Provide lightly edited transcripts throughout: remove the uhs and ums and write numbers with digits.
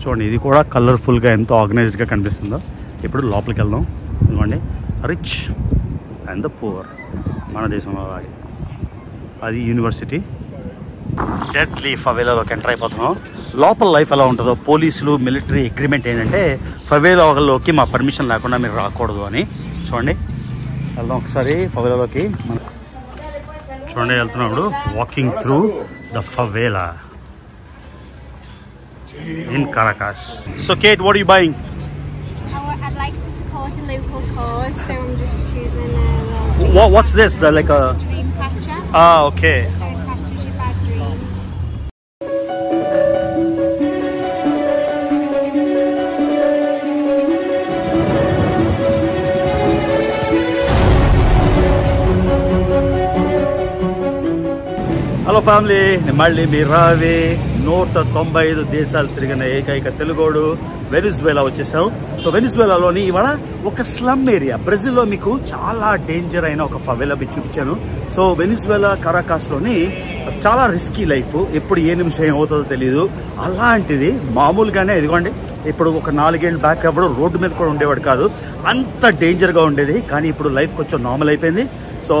చూడండి ఇది కూడా కలర్ఫుల్గా ఎంతో ఆర్గనైజ్డ్గా కనిపిస్తుందో. ఇప్పుడు లోపలికి వెళ్దాం. ఇదిగోండి రిచ్ అండ్ ద పూర్ మన దేశంలో అలాగే. అది యూనివర్సిటీ. డెడ్లీ ఫవేలాలోకి ఎంటర్ అయిపోతున్నాం. లోపల లైఫ్ ఎలా ఉంటుందో, పోలీసులు మిలిటరీ అగ్రిమెంట్ ఏంటంటే ఫవేలాలోకి మా పర్మిషన్ లేకుండా మీరు రాకూడదు అని. చూడండి వెళ్దాం ఒకసారి ఫవేలాలోకి. చూడండి వెళ్తున్నప్పుడు walking through the favela in Caracas. So Kate, what are you buying? I'd like to support a local cause, so I'm just choosing What's this? Like a dream catcher. Okay. So it catches your bad dreams. Hello family, మళ్ళీ మీ రావి 195 దేశాలు తిరిగిన ఏకైక తెలుగోడు Venezuela వచ్చేసాం. So వెనిజువేలాలోని ఇవాళ ఒక slum area, బ్రెజిల్లో మీకు చాలా డేంజర్ అయిన ఒక ఫవేలా మీకు చూపించాను. సో వెనిజువేలా కరాకాస్లోని చాలా రిస్కీ లైఫ్, ఎప్పుడు ఏ నిమిషం ఏమవుతుందో తెలియదు. అలాంటిది మామూలుగానే ఇదిగోండి, ఇప్పుడు ఒక 4 ఏళ్ళ బ్యాక్ ఎవడు రోడ్డు మీద కూడా ఉండేవాడు కాదు, అంత డేంజర్గా ఉండేది. కానీ ఇప్పుడు లైఫ్ కొంచెం నార్మల్ అయిపోయింది. సో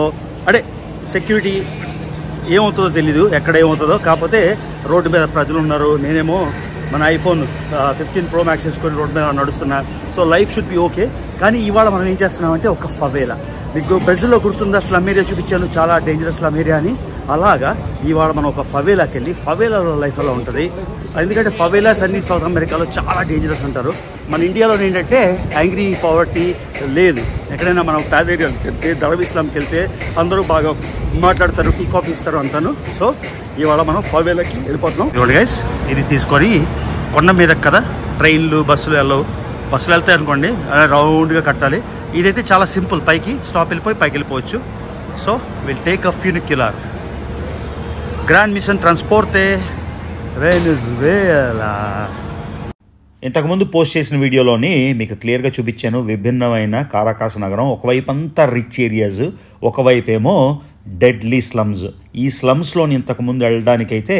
అడే సెక్యూరిటీ ఏమవుతుందో తెలీదు, ఎక్కడ ఏమవుతుందో. కాకపోతే రోడ్డు మీద ప్రజలు ఉన్నారు, నేనేమో మన ఐఫోన్ 15 Pro Max వేసుకొని రోడ్డు మీద నడుస్తున్నా. So life should be okay. కానీ ఇవాళ మనం ఏం చేస్తున్నామంటే ఒక ఫవేలా. మీకు బ్రెజిల్లో గుర్తుందా స్లమ్ ఏరియా చూపించాను, చాలా డేంజరస్ స్లమ్ ఏరియా అని. అలాగా ఇవాళ మనం ఒక ఫవేలాకి వెళ్ళి ఫవేలాలో లైఫ్ ఎలా ఉంటుంది. ఎందుకంటే ఫవేలాస్ అన్ని సౌత్ అమెరికాలో చాలా డేంజరస్ అంటారు. మన ఇండియాలో ఏంటంటే యాంగ్రీ పావర్టీ లేదు. ఎక్కడైనా మనం పేద ఏరియాకి వెళ్తే, దళవి ఇస్లాంకి వెళ్తే అందరూ బాగా మాట్లాడతారు, టీ కాఫీ ఇస్తారు అంటాను. సో ఇవాళ మనం ఫవేలాకి వెళ్ళిపోతున్నాం. ఇవాళ గైస్ ఇది తీసుకొని కొండ మీద కదా ట్రైన్లు బస్సులు వెళ్ళవు. బస్సులు వెళ్తాయి అనుకోండి రౌండ్గా కట్టాలి. ఇదైతే చాలా సింపుల్, పైకి స్టాప్ వెళ్ళిపోయి పైకి వెళ్ళిపోవచ్చు. So will take a funicular grand mission ట్రాన్స్పోర్టే వెనిజువేలా. ఇంతకుముందు పోస్ట్ చేసిన వీడియోలోని మీకు క్లియర్గా చూపించాను విభిన్నమైన కారాకాస్ నగరం. ఒకవైపు అంతా రిచ్ ఏరియాస్, ఒకవైపు ఏమో డెడ్లీ స్లమ్స్. ఈ స్లమ్స్లోని ఇంతకుముందు వెళ్ళడానికైతే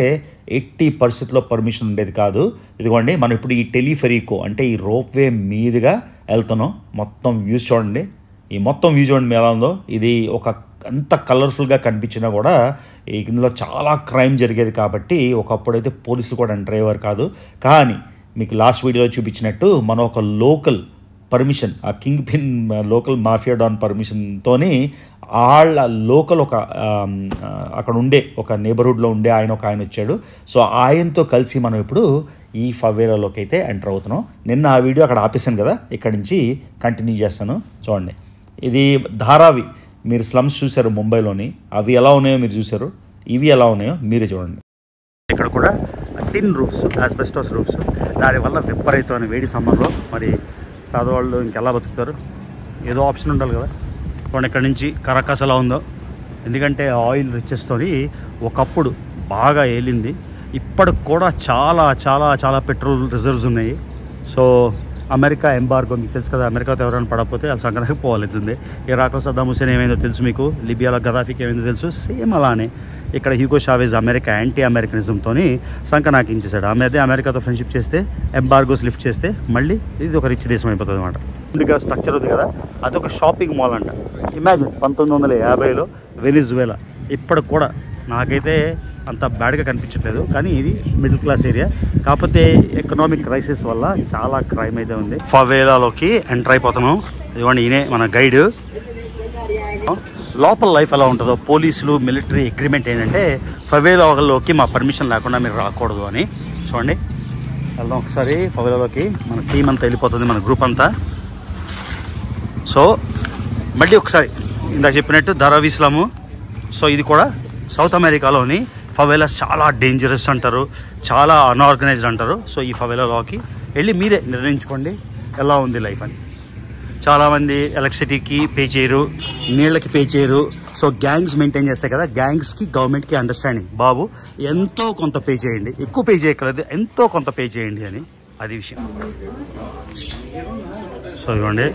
ఎట్టి పరిస్థితుల్లో పర్మిషన్ ఉండేది కాదు. ఇదిగోండి మనం ఇప్పుడు ఈ టెలిఫెరికో అంటే ఈ రోప్వే మీదుగా వెళ్తున్నాం. మొత్తం వ్యూస్ చూడండి, ఈ మొత్తం వ్యూ చూడండి ఎలా ఉందో. ఇది ఒక అంత కలర్ఫుల్గా కనిపించినా కూడా ఇందులో చాలా క్రైమ్ జరిగేది కాబట్టి ఒకప్పుడైతే పోలీసులు కూడా ఎంటర్ అయ్యేవారు కాదు. కానీ మీకు లాస్ట్ వీడియోలో చూపించినట్టు మనం ఒక లోకల్ పర్మిషన్, ఆ kingpin local mafia don పర్మిషన్తోని వాళ్ళ లోకల్ ఒక అక్కడ ఉండే ఒక నేబర్హుడ్లో ఉండే ఆయన వచ్చాడు. సో ఆయనతో కలిసి మనం ఇప్పుడు ఈ ఫవేలాలోకి అయితే ఎంటర్ అవుతున్నాం. నిన్న ఆ వీడియో అక్కడ ఆపేసాను కదా, ఇక్కడి నుంచి కంటిన్యూ చేస్తాను. చూడండి ఇది ధారావి. మీరు స్లమ్స్ చూశారు ముంబైలోని, అవి ఎలా ఉన్నాయో మీరు చూశారు, ఇవి ఎలా ఉన్నాయో మీరే చూడండి. ఇక్కడ కూడా టిన్ రూఫ్స్, ఆస్బెస్టాస్ రూఫ్స్. దానివల్ల విపరీతమైన వేడి సమ్మర్లో మరి పేదవాళ్ళు ఇంకెలా బతుకుతారు, ఏదో ఆప్షన్ ఉండాలి కదా. చూడండి ఇక్కడ నుంచి కరాకాస్ ఎలా ఉందో. ఎందుకంటే ఆయిల్ రిచెస్తోని ఒకప్పుడు బాగా ఏలింది, ఇప్పటికి కూడా చాలా చాలా చాలా పెట్రోల్ రిజర్వ్స్ ఉన్నాయి. సో అమెరికా ఎంబార్గో మీకు తెలుసు కదా, అమెరికాతో ఎవరైనా పడకపోతే వాళ్ళు సంక్రాంతికి పోవాల్సిందే. ఇరాక్లో సద్దాం హుసేన్ ఏమైందో తెలుసు మీకు, లిబియాలో గదాఫీకి ఏమైందో తెలుసు. సేమ్ అలానే ఇక్కడ హ్యూగో చావేజ్ అమెరికా యాంటీ అమెరికనిజంతో సంకనాకించేశాడు. అమెరికాతో ఫ్రెండ్షిప్ చేస్తే, ఎంబార్గోస్ లిఫ్ట్ చేస్తే మళ్ళీ ఇది ఒక రిచ్ దేశం అయిపోతుంది అనమాట. ముందుగా స్ట్రక్చర్ ఉంది కదా, అదొక షాపింగ్ మాల్ అంట. ఇమాజిన్ 1950లో వెనిజువేలా. ఇప్పటికి కూడా నాకైతే అంత బ్యాడ్గా కనిపించట్లేదు, కానీ ఇది మిడిల్ క్లాస్ ఏరియా. కాకపోతే ఎకనామిక్ క్రైసిస్ వల్ల చాలా క్రైమ్ అయితే ఉంది. ఫవేలాలోకి ఎంటర్ అయిపోతున్నాం. ఇదిగోండి ఈయనే మన గైడ్. లోపల లైఫ్ ఎలా ఉంటుందో, పోలీసులు మిలిటరీ అగ్రిమెంట్ ఏంటంటే ఫవేలాలోకి మా పర్మిషన్ లేకుండా మీరు రాకూడదు అని. చూడండి వెళ్దాం ఒకసారి ఫవేలాలోకి. మన టీం అంతా వెళ్ళిపోతుంది, మన గ్రూప్ అంతా. సో మళ్ళీ ఒకసారి ఇందాక చెప్పినట్టు ధారావి ఇస్లాము. సో ఇది కూడా సౌత్ అమెరికాలోని ఫవేలాస్ చాలా డేంజరస్ అంటారు, చాలా అన్ఆర్గనైజ్డ్ అంటారు. సో ఈ ఫవేలాలోకి వెళ్ళి మీరే నిర్ణయించుకోండి ఎలా ఉంది లైఫ్ అని. చాలామంది ఎలక్ట్రిసిటీకి పే చేయరు, నీళ్ళకి పే చేయరు. సో గ్యాంగ్స్ మెయింటైన్ చేస్తాయి కదా, గ్యాంగ్స్కి గవర్నమెంట్కి అండర్స్టాండింగ్, బాబు ఎంతో కొంత పే చేయండి, ఎక్కువ పే చేయక్కర్లేదు, ఎంతో కొంత పే చేయండి అని, అది విషయం. సో ఇవ్వండి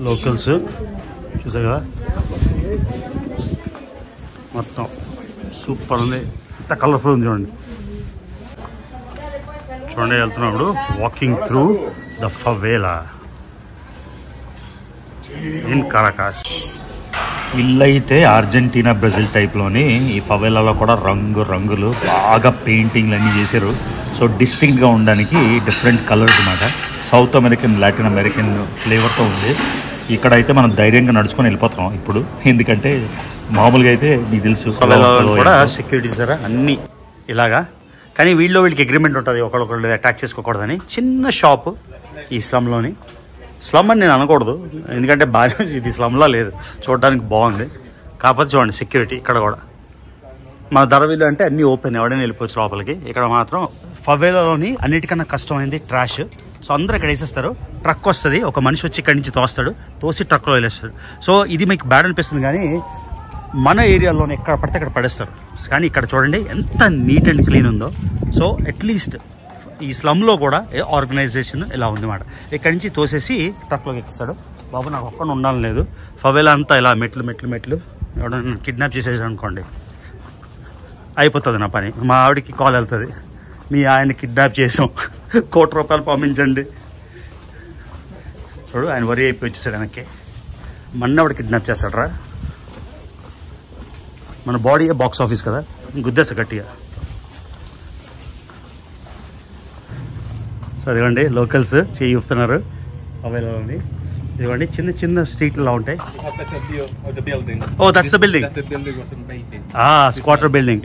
లోకల్స్ చూసారు కదా, మొత్తం సూపర్ ఉంది, ఎంత కలర్ఫుల్ ఉంది చూడండి. చూడండి వెళ్తున్నప్పుడు walking through the favela in Caracas. ఇల్లు అయితే అర్జెంటీనా బ్రెజిల్ టైప్లోని ఈ ఫవేలాలో కూడా రంగులు బాగా పెయింటింగ్లు అన్నీ చేశారు. సో డిస్టింక్ట్గా ఉండడానికి డిఫరెంట్ కలర్స్ అన్నమాట. సౌత్ అమెరికన్, లాటిన్ అమెరికన్ ఫ్లేవర్తో ఉంది. ఇక్కడైతే మనం ధైర్యంగా నడుచుకొని వెళ్ళిపోతున్నాం ఇప్పుడు, ఎందుకంటే మామూలుగా అయితే మీకు తెలుసు కూడా సెక్యూరిటీస్ ద్వారా అన్నీ ఇలాగా. కానీ వీళ్ళకి అగ్రిమెంట్ ఉంటుంది ఒకళ్ళొకళ్ళు అటాక్ చేసుకోకూడదని. చిన్న షాపు ఈ స్లమ్లోని. స్లమ్ అని నేను అనకూడదు, ఎందుకంటే బాగా ఇది స్లమ్లా లేదు, చూడడానికి బాగుంది. కాకపోతే చూడండి సెక్యూరిటీ ఇక్కడ కూడా. మన ధరవిల్లు అంటే అన్నీ ఓపెన్, ఎవడైనా వెళ్ళిపోవచ్చు లోపలికి. ఇక్కడ మాత్రం ఫవేలాలోని అన్నిటికన్నా కష్టమైంది ట్రాష్. సో అందరూ ఇక్కడ వేసేస్తారు. ట్రక్ వస్తుంది, ఒక మనిషి వచ్చి ఇక్కడి నుంచి తోసి ట్రక్లో వెళ్ళేస్తాడు. సో ఇది మీకు బ్యాడ్ అనిపిస్తుంది, కానీ మన ఏరియాలోనే ఎక్కడ పడితే అక్కడ పడేస్తారు. కానీ ఇక్కడ చూడండి ఎంత నీట్ అండ్ క్లీన్ ఉందో. సో అట్లీస్ట్ ఈ స్లమ్లో కూడా ఆర్గనైజేషన్ ఇలా ఉందన్నమాట. ఇక్కడి నుంచి తోసేసి ట్రక్లోకి ఎక్కిస్తాడు. బాబు నాకు ఒక్కడ ఉండాలని లేదు. ఫవేలా అంతా ఇలా మెట్లు ఎవడన్నా కిడ్నాప్ చేసేసాడు అనుకోండి, అయిపోతుంది నా పని. మా ఆవిడకి కాల్ వెళ్తుంది, మీ ఆయన కిడ్నాప్ చేసాం, ₹1,00,00,000 పంపించండి. చూడు ఆయన వరి అయిపోయి వచ్చేసాడు వెనక్కి. మన్నవాడు కిడ్నాప్ చేస్తాడరా. మన బాడీ బాక్స్ ఆఫీస్ కదా, గుద్దేస్తా గట్టిగా. సో అదిగోండి లోకల్స్ చేయి ఊపుతున్నారు అవైలబుల్. ఇదిగోండి చిన్న స్ట్రీట్లా ఉంటాయి. Oh that's the building, squatter building.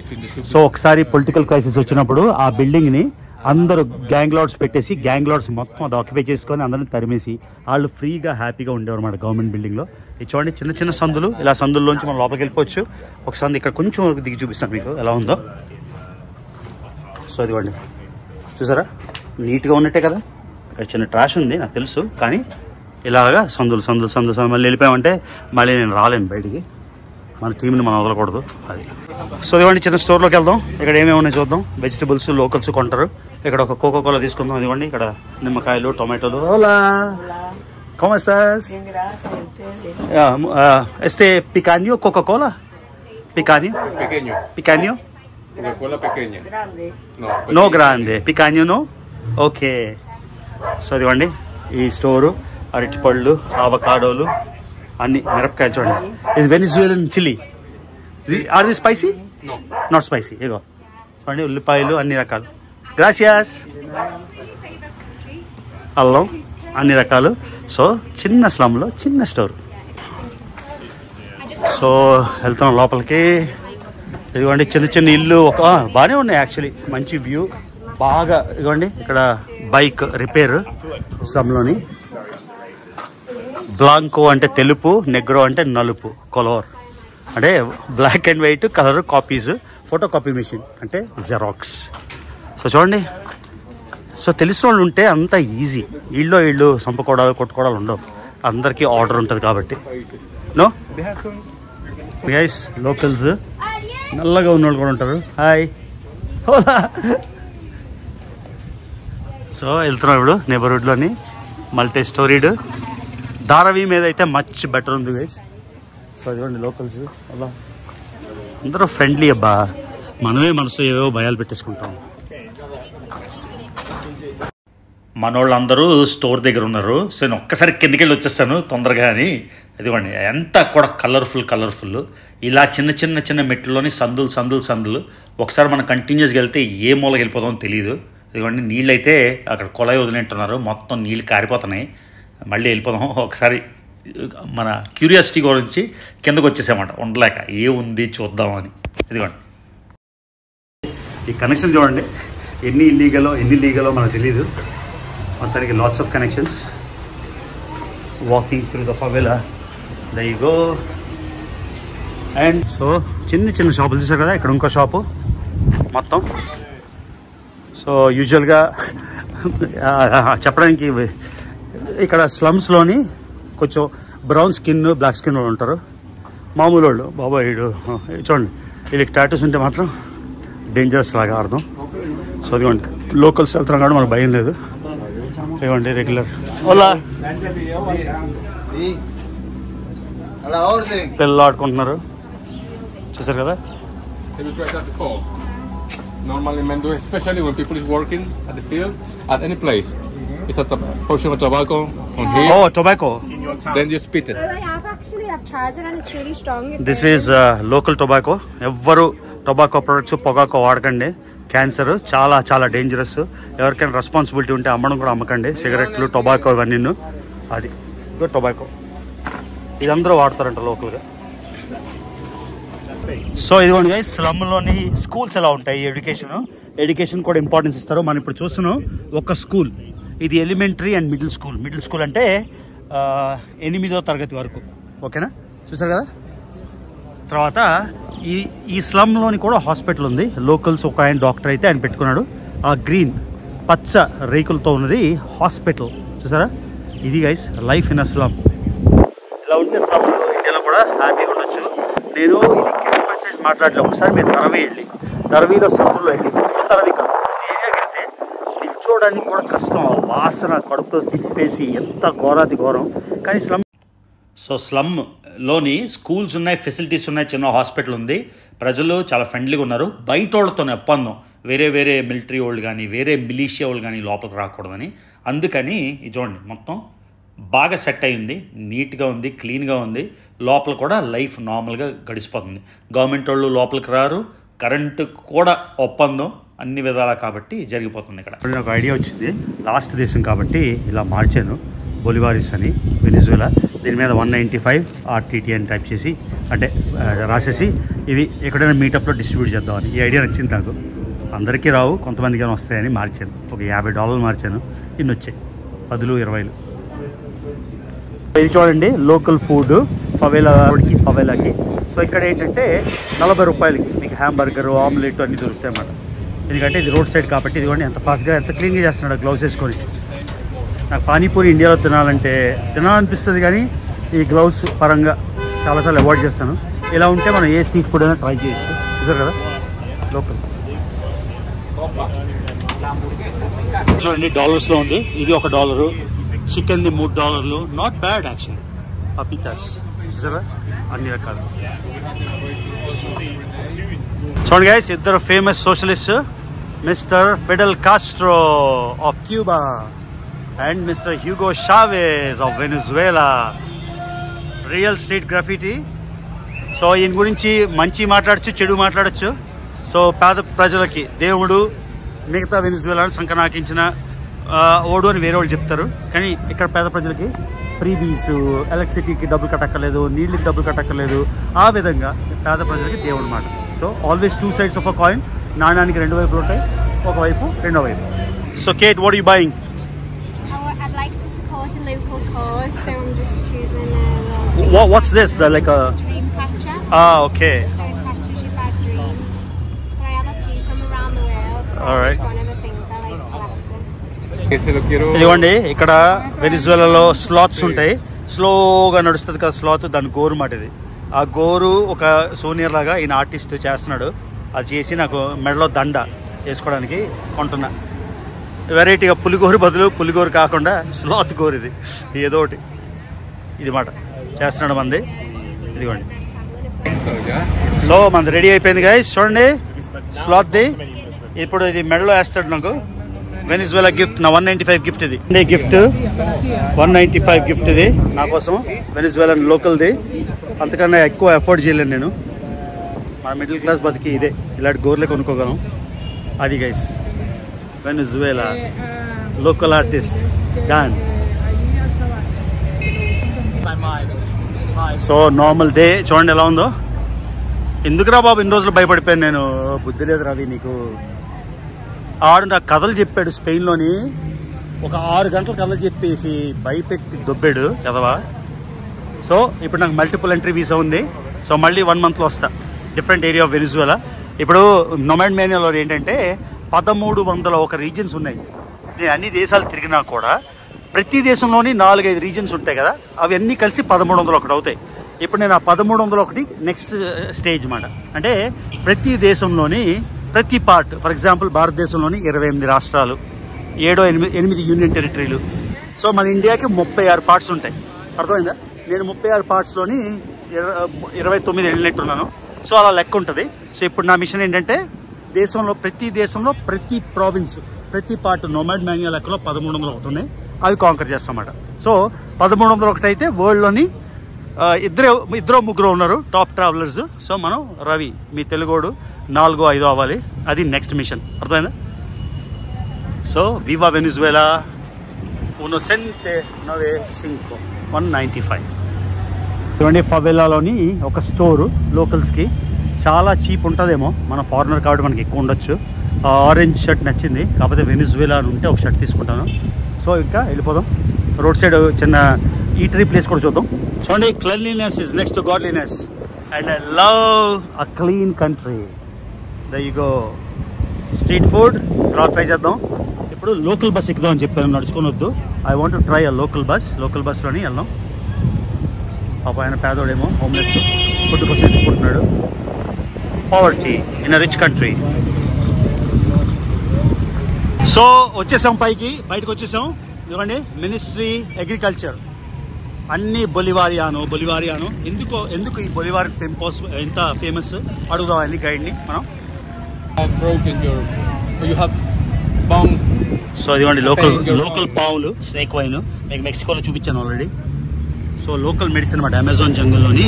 So ఒకసారి పొలిటికల్ క్రైసిస్ వచ్చినప్పుడు ఆ బిల్డింగ్ ని అందరూ గ్యాంగ్ లార్డ్స్ పెట్టేసి, గ్యాంగ్ లార్డ్స్ మొత్తం అది ఆక్యుపై చేసుకొని అందరిని తరిమేసి వాళ్ళు ఫ్రీగా హ్యాపీగా ఉండేవారు అన్నమాట గవర్నమెంట్ బిల్డింగ్ లో. ఇది చూడండి చిన్న సందులు, ఇలా సందుల్లోంచి మనం లోపలికి వెళ్ళిపోవచ్చు. ఒక సందు ఇక్కడ కొంచెం వరకు దిగి చూపిస్తాను మీకు ఎలా ఉందో. సో అదిగోండి చూసారా, నీట్గా ఉన్నట్టే కదా. ఇక్కడ చిన్న ట్రాష్ ఉంది నాకు తెలుసు, కానీ ఇలాగా సందులు మళ్ళీ వెళ్ళిపోయామంటే మళ్ళీ నేను రాలేను బయటికి. మన టీంని మనం వదలకూడదు అది. సో ఇదిగోండి చిన్న స్టోర్లోకి వెళ్దాం. ఇక్కడ ఏమేమి ఉన్నాయి చూద్దాం. వెజిటబుల్స్ లోకల్స్ కొంటారు. ఇక్కడ ఒక కోకోకోలా తీసుకుందాం. ఇదిగోండి ఇక్కడ నిమ్మకాయలు, టొమాటోలు. Hola, ¿cómo estás? Este picaño Coca-Cola? Picaño? Picaño? Coca-Cola pequeña. Grande. No grande. Picaño no? Okay. So ఇదిగోండి ఈ స్టోరు. అరటిపళ్ళు, అవకాడోలు, అన్ని మిరపకాయలు చూడండి. ఇది Venezuelan chilli. Are the spicy? Not spicy. ఇగో చూడండి ఉల్లిపాయలు అన్ని రకాలు. గ్రాసియాస్. అల్లం అన్ని రకాలు. సో చిన్న స్లమ్లో చిన్న స్టోర్. సో వెళ్తున్నాం లోపలికి. ఇదిగోండి చిన్న ఇల్లు బాగానే ఉన్నాయి యాక్చువల్లీ, మంచి వ్యూ బాగా. ఇదిగోండి ఇక్కడ బైక్ రిపేర్ స్లమ్లోని. బ్లాంకో అంటే తెలుపు, నెగ్రో అంటే నలుపు, కలర్ అంటే black and white colour copies. Photo copy machine అంటే జెరాక్స్. సో చూడండి, సో తెలిసిన వాళ్ళు ఉంటే అంత ఈజీ. ఇళ్ళు చంపుకోవడాలు కొట్టుకోవడాలు ఉండవు, అందరికీ ఆర్డర్ ఉంటుంది కాబట్టి. నో గైస్ లోకల్స్ నల్లగా ఉన్నవాళ్ళు కూడా ఉంటారు. హాయ్. సో వెళ్తున్నాం ఇప్పుడు నేబర్హుడ్లోని మల్టీ స్టోరీడ్. ధారావి మీద అయితే మచ్ బెటర్ ఉంది గైస్. సో అదిగోండి లోకల్స్ అలా అందరూ ఫ్రెండ్లీ. అబ్బా మనమే మనసు ఏవో భయాలు పెట్టేసుకుంటాం. మనోళ్ళందరూ స్టోర్ దగ్గర ఉన్నారు. సో నేను ఒక్కసారి కిందకి వెళ్ళి వచ్చేస్తాను తొందరగా అని. ఇదిగోండి ఎంత కూడా కలర్ఫుల్. ఇలా చిన్న మెట్లలోని సందులు. ఒకసారి మనం కంటిన్యూస్గా వెళ్తే ఏ మూలకి వెళ్ళిపోతామో తెలియదు. ఇదిగోండి నీళ్ళు అయితే అక్కడ కొలాయి వదిలింటున్నారు, మొత్తం నీళ్ళు కారిపోతున్నాయి. మళ్ళీ వెళ్ళిపోదాం. ఒకసారి మన క్యూరియాసిటీ గురించి కిందకు వచ్చేసామంట, ఉండలేక ఏముంది చూద్దామని. ఇదిగోండి ఈ కనెక్షన్ చూడండి, ఎన్ని లీగలో మనకు తెలీదు. మొత్తానికి lots of connections. Walking through the favela, there you go. And so చిన్న షాపులు చూసారు కదా, ఇక్కడ ఇంకో షాపు మొత్తం. సో యూజువల్గా చెప్పడానికి ఇక్కడ స్లమ్స్లోని కొంచెం బ్రౌన్ స్కిన్, బ్లాక్ స్కిన్ వాళ్ళు ఉంటారు. మామూలు వాళ్ళు బాబాయ్ చూడండి, వీళ్ళకి టాటూస్ ఉంటే మాత్రం డేంజరస్ లాగా అర్థం. సో ఇదిగోండి లోకల్స్ వెళ్తున్నాం కాబట్టి మనకు భయం లేదు. ఇదిగోండి రెగ్యులర్ పిల్లలు ఆడుకుంటున్నారు చూసారు కదా. Normally men do, especially when people is working at the field, at any place. It's a portion of tobacco on here. Oh, tobacco. Then you spit it. I have actually. I've tried it and it's really strong. This is local tobacco. ఎవ్వరు tobacco products పొగాకో వాడకండి. Cancer చాలా చాలా dangerous. ఎవరికైనా responsibility ఉంటే అమ్మడం కూడా అమ్మకండి. సిగరెట్లు, tobacco ఇవన్నీ. అది టొబాకో ఇది అందరూ వాడతారంట లోకల్గా. సో ఇదిగోండి గైస్, స్లమ్లోని స్కూల్స్ ఎలా ఉంటాయి, ఎడ్యుకేషన్ కూడా ఇంపార్టెన్స్ ఇస్తారు. మనం ఇప్పుడు చూస్తున్నాం ఒక స్కూల్, ఇది ఎలిమెంటరీ అండ్ మిడిల్ స్కూల్ అంటే 8వ తరగతి వరకు. ఓకేనా, చూసారు కదా. తర్వాత ఈ స్లమ్లోని కూడా హాస్పిటల్ ఉంది. లోకల్స్ ఒక ఆయన డాక్టర్ అయితే ఆయన పెట్టుకున్నాడు. ఆ గ్రీన్ పచ్చ రేకులతో ఉన్నది హాస్పిటల్, చూసారా. ఇది guys life in a slum. ఇలా ఉంటే స్లమ్లో ఇండియాలో కూడా హ్యాపీగా ఉండొచ్చు. నేను ఇది మాట్లాడలేదు. ఒకసారి మీరు ధరవీలో స్లమ్లో వెళ్ళి, ధరవీ కాదు ఏరియాకి వెళ్తే నిల్చోడానికి కూడా కష్టం. వాసన కడుపుతో తిప్పేసి ఎంత ఘోరాతి ఘోరం. కానీ స్లమ్లోని స్కూల్స్ ఉన్నాయి, ఫెసిలిటీస్ ఉన్నాయి, చిన్న హాస్పిటల్ ఉంది, ప్రజలు చాలా ఫ్రెండ్లీగా ఉన్నారు. బయట వాళ్ళతో ఒప్పందం, వేరే మిలిటరీ వాళ్ళు కానీ వేరే మిలీషియా వాళ్ళు కానీ లోపలికి రాకూడదని. అందుకని ఇది చూడండి, మొత్తం బాగా సెట్ అయ్యింది, నీట్గా ఉంది, క్లీన్గా ఉంది. లోపల కూడా లైఫ్ నార్మల్గా గడిచిపోతుంది. గవర్నమెంట్ వాళ్ళు లోపలికి రారు, కరెంటు కూడా ఒప్పందం అన్ని విధాలా కాబట్టి జరిగిపోతుంది. ఇక్కడ నాకు ఐడియా వచ్చింది, లాస్ట్ దేశం కాబట్టి ఇలా మార్చాను, బొలివారిస్ అని, వెనిజులా. దీని మీద 195 RTT అని టైప్ చేసి అంటే రాసేసి ఇవి ఎక్కడైనా మీటప్లో డిస్ట్రిబ్యూట్ చేద్దామని. ఈ ఐడియా నచ్చింది నాకు. అందరికీ రావు, కొంతమందికి వస్తాయని మార్చాను. ఒక $50 మార్చాను, ఇన్ని వచ్చాయి, 10, 20. ఇది చూడండి లోకల్ ఫుడ్ ఫవేలాకి. సో ఇక్కడ ఏంటంటే 40 రూపాయలకి మీకు హ్యాంబర్గర్, ఆమ్లెట్ అన్నీ దొరుకుతాయి అన్నమాట. ఎందుకంటే ఇది రోడ్ సైడ్ కాబట్టి. ఇదిగోండి ఎంత ఫాస్ట్గా ఎంత క్లీన్గా చేస్తున్నాడు గ్లౌస్ వేసుకొని. నాకు పానీపూరి ఇండియాలో తినాలనిపిస్తుంది కానీ ఈ గ్లౌస్ పరంగా చాలాసార్లు అవాయిడ్ చేస్తాను. ఇలా ఉంటే మనం ఏ స్ట్రీట్ ఫుడ్ అయినా ట్రై చేయొచ్చు. చూసారు కదా లోకల్. చూడండి డాలర్స్లో ఉంది. ఇది $1, చికెన్ది $3. Not bad actually. పపీతాస్ చూసారా, అన్ని రకాలు. చూడండి గైస్, ఇద్దరు famous socialist, Mister Fidel Castro of Cuba and Mister Hugo Chavez of Venezuela. Real street graffiti. So ఈయన గురించి మంచి మాట్లాడచ్చు, చెడు మాట్లాడచ్చు. సో పేద ప్రజలకి దేవుడు మిగతా వెనిజువేలాను సంకనాకించిన ఓడు అని వేరే వాళ్ళు చెప్తారు. కానీ ఇక్కడ పేద ప్రజలకి ఫ్రీబీస్, ఎలక్ట్రిసిటీకి డబ్బులు కట్టక్కర్లేదు, నీళ్ళకి డబ్బులు కట్టక్కర్లేదు. ఆ విధంగా పేద ప్రజలకి దేవుడు మాట. So always 2 sides of a coin. నాణ్యానికి 2 వైపులు ఉంటాయి, ఒకవైపు రెండో వైపు. So Kate, what are you buying? I'd like to support a local cause, so I'm just choosing What's this? Like a dream catcher. Okay. So it catches your bad dreams. But I have a few from around the world, so All right. it's one of the things I like collecting. ఇదిగోండి ఇక్కడ వెనిజువేలాలో స్లాత్స్ ఉంటాయి. స్లోగా నడుస్తుంది కదా sloth, దాని గోరు మాట ఇది. ఆ గోరు ఒక సోనియర్ లాగా ఈయన ఆర్టిస్ట్ చేస్తున్నాడు. అది చేసి నాకు మెడలో దండ వేసుకోవడానికి కొంటున్నా. వెరైటీగా పులిగోరు బదులు పులిగోరు కాకుండా స్లాత్ గోరు, ఇది ఏదో ఒకటి ఇది మాట చేస్తున్నాడు మంది. ఇదిగోండి. సో మనది రెడీ అయిపోయింది గైస్. చూడండి స్లాత్ది. ఇప్పుడు ఇది మెడలో వేస్తాడు నాకు. వెనిజువేలా గిఫ్ట్, నా 195 గిఫ్ట్ ఇది. గిఫ్ట్ 195 గిఫ్ట్ ఇది నా కోసం. వెనిజువేలా లోకల్ది. అంతకన్నా ఎక్కువ ఎఫోర్డ్ చేయలేను నేను. మన మిడిల్ క్లాస్ బతికి ఇదే, ఇలాంటి గోర్లే కొనుక్కోగలం. అది గైస్ వెనిజువేలా లోకల్ ఆర్టిస్ట్ డాన్. సో నార్మల్ డే చూడండి ఎలా ఉందో. ఎందుకురా బాబు ఇన్ని రోజులు భయపడిపోయాను నేను. బుద్ధి లేదు రవి నీకు. ఆడు నాకు కథలు చెప్పాడు స్పెయిన్లోని. ఒక 6 గంటల కథలు చెప్పేసి భయపెట్టి దొబ్బాడు కదవా. సో ఇప్పుడు నాకు మల్టిపుల్ ఎంట్రీ వీసా ఉంది. సో మళ్ళీ 1 monthలో వస్తా డిఫరెంట్ ఏరియా ఆఫ్ వెనిజువేలా. ఇప్పుడు నొమాడ్ మేనియాలో ఏంటంటే 1301 రీజన్స్ ఉన్నాయి. నేను అన్ని దేశాలు తిరిగినా కూడా ప్రతి దేశంలోని 4-5 రీజన్స్ ఉంటాయి కదా, అవన్నీ కలిసి 1301 అవుతాయి. ఇప్పుడు నేను ఆ 1301 నెక్స్ట్ స్టేజ్ మాట. అంటే ప్రతి దేశంలోని ప్రతి పార్ట్, ఫర్ ఎగ్జాంపుల్ భారతదేశంలోని 28 రాష్ట్రాలు, 8 యూనియన్ టెరిటరీలు. సో మన ఇండియాకి 36 పార్ట్స్ ఉంటాయి. అర్థమైందా? నేను 36 పార్ట్స్లోని 29 వెళ్ళినట్టున్నాను. సో అలా లెక్క ఉంటుంది. సో ఇప్పుడు నా మిషన్ ఏంటంటే దేశంలో ప్రతి ప్రావిన్స్, ప్రతి పార్ట్ నోమాడ్ మ్యాన్యా లెక్కలో 1301 ఉన్నాయి. అవి కాంకర్ చేస్తామన్నమాట. సో 1301 అయితే వరల్డ్లోని ఇద్దరు ముగ్గురు ఉన్నారు టాప్ ట్రావెలర్స్. సో మనం రవి, మీ తెలుగోడు 4, 5 అవ్వాలి. అది నెక్స్ట్ మిషన్. అర్థమైందా? సో వివా వెనిజువేలా uno cente 95 195. చూడండి, ఫవెలాలోని ఒక స్టోరు లోకల్స్కి చాలా చీప్ ఉంటుందేమో. మన ఫారినర్ కాబట్టి మనకి ఎక్కువ ఉండొచ్చు. ఆరెంజ్ షర్ట్ నచ్చింది, కాకపోతే వెనిజువేలా అని ఉంటే ఒక షర్ట్ తీసుకుంటాను. సో ఇంకా వెళ్ళిపోదాం. రోడ్ సైడ్ చిన్న ఈటరీ ప్లేస్ కూడా చూద్దాం. చూడండి, cleanliness is next to godliness and I love a clean country. There you go. Street food తర్వాత ట్రై చేద్దాం. ఇప్పుడు లోకల్ బస్ ఎక్కుదాం అని చెప్పాను, నడుచుకొని వద్దు. I want to try a local bus. Local బస్లోని వెళ్దాం. పాప ఆయన పేదోడేమో, హోమ్లెస్, ఫుడ్ కోసం ఎత్తుకుంటున్నాడు. Poverty in a rich country. So వచ్చేసాం పైకి, బయటకు వచ్చేసాం. ఇవ్వండి, మినిస్ట్రీ అగ్రికల్చర్. అన్ని బొలివారియాను. ఎందుకు ఈ బొలివార్ టెంపోస్ ఎంత ఫేమస్ అడుగుదాం అన్ని గైడ్ని మనం. సో ఇదిగోండి లోకల్ పావులు, స్నేక్ వైన్. మీకు మెక్సికోలో చూపించాను ఆల్రెడీ. సో లోకల్ మెడిసిన్ అన్నమాట. అమెజాన్ జంగుల్లోని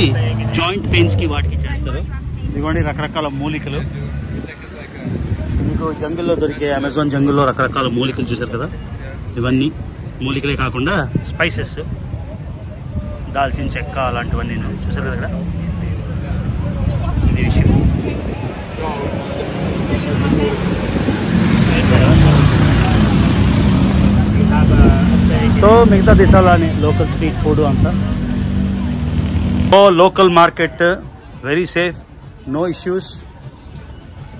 జాయింట్ పెయిన్స్కి వాటికి చేస్తారు. ఇదిగోండి రకరకాల మూలికలు. మీకు జంగుల్లో దొరికే అమెజాన్ జంగుల్లో రకరకాల మూలికలు చూసారు కదా. ఇవన్నీ మూలికలే కాకుండా స్పైసెస్, దాల్చిన చెక్క అలాంటివన్నీ చూసారు కదా. ఇది విషయం. సో మిగతా దేశాలని లోకల్ స్ట్రీట్ ఫుడ్ అంతా. So local market very safe, no issues.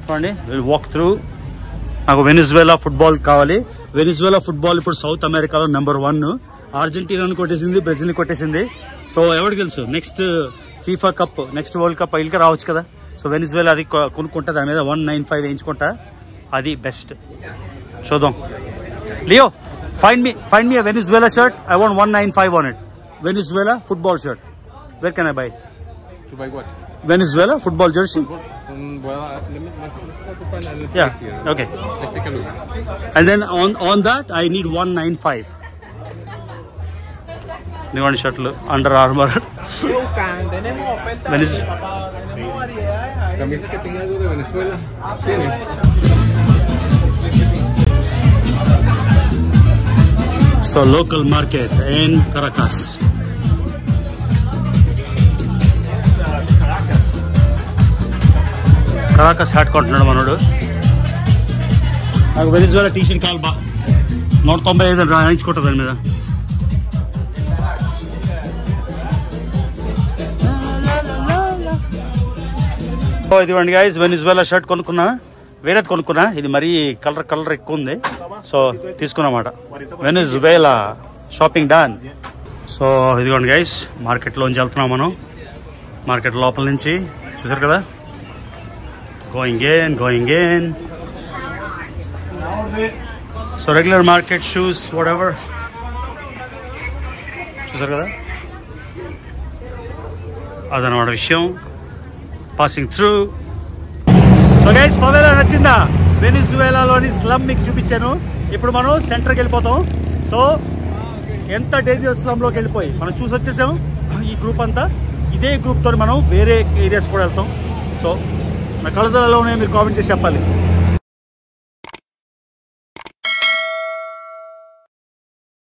చూడండి, విల్ వాక్ త్రూ. నాకు వెనిజువేలా ఫుట్బాల్ కావాలి. వెనిజువేలా ఫుట్బాల్ ఇప్పుడు సౌత్ అమెరికాలో నెంబర్ 1. అర్జెంటీనాను కొట్టేసింది, బ్రెజిల్ని కొట్టేసింది. సో ఎవరికి తెలుసు next FIFA cup, next World Cup ఇల్క రావచ్చు కదా. సో వెనిజువేలా అది కొనుక్కుంటా, దాని మీద 195 వేయించుకుంటా. అది బెస్ట్. చూద్దాం. Leo, find me a Venezuela shirt. I want 195 on it. Venezuela football shirt. Where can I buy? To buy what? Venezuela football jersey. Well, let me find a little Yeah. place here. Okay. Let's take a look. And then on that I need 195. Nigon shirt Under Armour. Camisa que tenga algo de Venezuela. ¿Tienes? So local market in Caracas. Caracas hat కొంటున్నాడు మనోడు. నాకు Venezuela T shirt కావాలి బా. 195 రాయించుకుంటా దాని మీద. ఇదివ్వండి guys, Venezuela shirt కొనుక్కున్నా, వేరేది కొనుక్కున్నా. ఇది మరీ కలర్ ఎక్కువ ఉంది. సో తీసుకున్నమాట. Venezuela shopping done. సో ఇదిగోండి గైస్, మార్కెట్లోంచి వెళ్తున్నాం మనం. మార్కెట్ లోపల నుంచి చూసారు కదా. Going in. So regular market shoes whatever చూసారు కదా. అదనమాట విషయం. Passing through. So guys, favela నచ్చిందా? వెనిజువేలాలోని స్లమ్ మీకు చూపించాను. ఇప్పుడు మనం సెంటర్కి వెళ్ళిపోతాం. సో ఎంత డేంజరస్ స్లమ్లోకి వెళ్ళిపోయి మనం చూసి వచ్చేసాము. ఈ గ్రూప్ అంతా ఇదే గ్రూప్తో మనం వేరే ఏరియాస్ కూడా వెళ్తాం. సో నా కళ్ళలో ఉన్నాయి, మీరు కామెంట్ చేసి చెప్పాలి.